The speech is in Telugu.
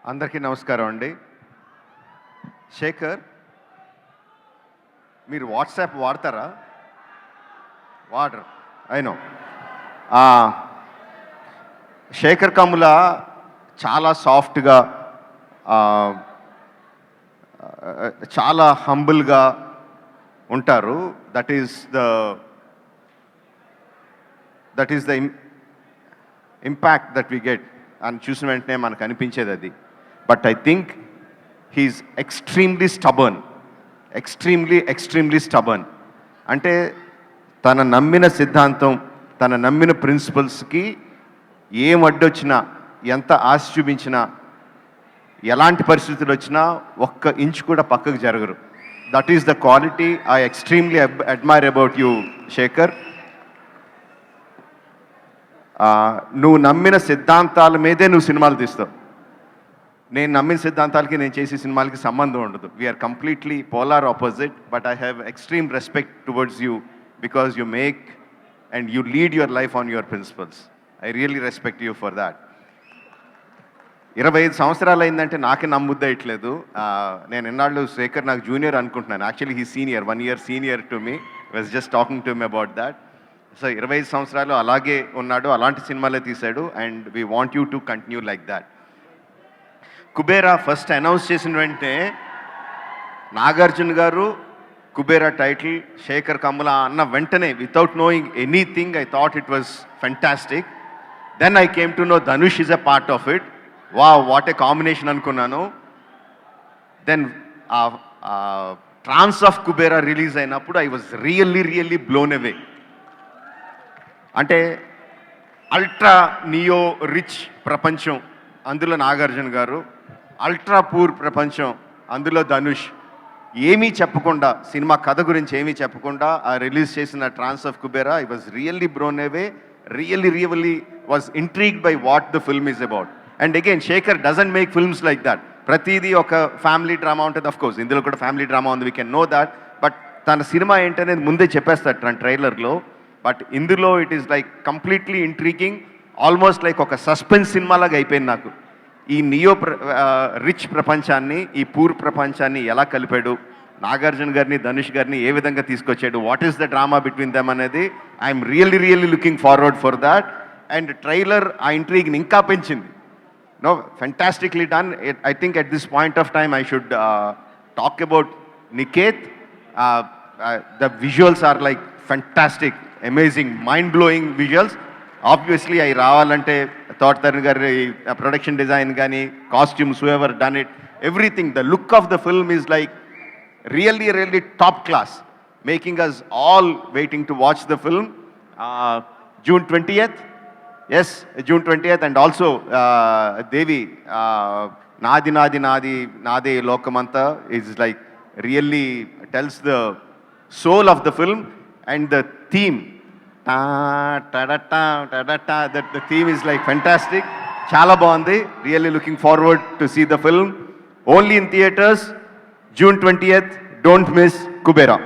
అందరికీ నమస్కారం అండి. శేఖర్, మీరు వాట్సాప్ వాడతారా? వాడరు, అయినో. శేఖర్ కమ్ముల చాలా సాఫ్ట్గా, చాలా హంబుల్గా ఉంటారు. That is the impact that we get అని చూసిన వెంటనే మనకు అనిపించేది అది. But I think he's extremely stubborn. అంటే తన నమ్మిన సిద్ధాంతం, తన నమ్మిన ప్రిన్సిపల్స్కి ఏం అడ్డొచ్చినా, ఎంత ఆశ చూపించినా, ఎలాంటి పరిస్థితులు వచ్చినా ఒక్క ఇంచు కూడా పక్కకు జరగరు. That is the quality I extremely admire about you Shekhar. నువ్వు నమ్మిన సిద్ధాంతాల మీదే నువ్వు సినిమాలు తీస్తావు. నేను నమ్మిన సిద్ధాంతాలకి, నేను చేసే సినిమాలకి సంబంధం ఉండదు. We are completely polar opposite. But I have extreme respect towards you because you make and you lead your life on your principles. I really respect you for that. 25 సంవత్సరాలు అయిందంటే నాకే నమ్ముద్దయట్లేదు. నేను ఎన్నాళ్ళు శేఖర్ నాకు జూనియర్ అనుకుంటున్నాను. Actually he senior, 1 year senior to me. Was just talking to me about that. So 25 సంవత్సరాలు అలాగే ఉన్నాడు, అలాంటి సినిమాలే తీశాడు. And we want you to continue like that. Kubera first announce చేసిన వెంటనే నాగార్జున గారు కుబేరా టైటిల్ శేఖర్ కమ్ముల అన్న వెంటనే, without knowing anything, I thought it was fantastic. Then I came to know Dhanush is a part of it. What a combination అనుకున్నాను. Then trance of Kubera release అయినప్పుడు I was really blown away. అంటే అల్ట్రా నియో రిచ్ ప్రపంచం, అందులో నాగార్జున గారు. అల్ట్రా పూర్ ప్రపంచం, అందులో ధనుష్. ఏమీ చెప్పకుండా, సినిమా కథ గురించి ఏమీ చెప్పకుండా రిలీజ్ చేసిన trance of Kubera, I was really blown away. Really was intrigued by what the film is about. And again Shekhar doesn't make films like that. ప్రతిదీ ఒక ఫ్యామిలీ డ్రామా ఉంటుంది. అఫ్ కోర్స్ ఇందులో కూడా ఫ్యామిలీ డ్రామా ఉంది, we can know that. But తన సినిమా ఏంటనేది ముందే చెప్పేస్తాడు తన ట్రైలర్లో. బట్ ఇందులో it is like completely intriguing, almost like ఒక సస్పెన్స్ సినిమాలాగా అయిపోయింది నాకు. ఈ నియో రిచ్ ప్రపంచాన్ని, ఈ పూర్ ప్రపంచాన్ని ఎలా కలిపాడు, నాగార్జున గారిని ధనుష్ గారిని ఏ విధంగా తీసుకొచ్చాడు, what is the drama between them అనేది I'm really looking forward for that. And trailer ఆ ఇంట్రీగ్ని ఇంకా పెంచింది. No, fantastically done. I think at this point of time I should talk about Niket. The visuals are like fantastic, amazing, mind-blowing visuals. Obviously, I ravalante Thought Tarun gari production design gani, costumes, whoever done it, everything. The look of the film is like really top class, making us all waiting to watch the film. June 20th. Yes, June 20th. And also Devi, Nadi Lokamanta is like really tells the soul of the film. And the theme, that the theme is like fantastic. Chala baagundi. Really looking forward to see the film. Only in theaters, June 20th. Don't miss Kubera.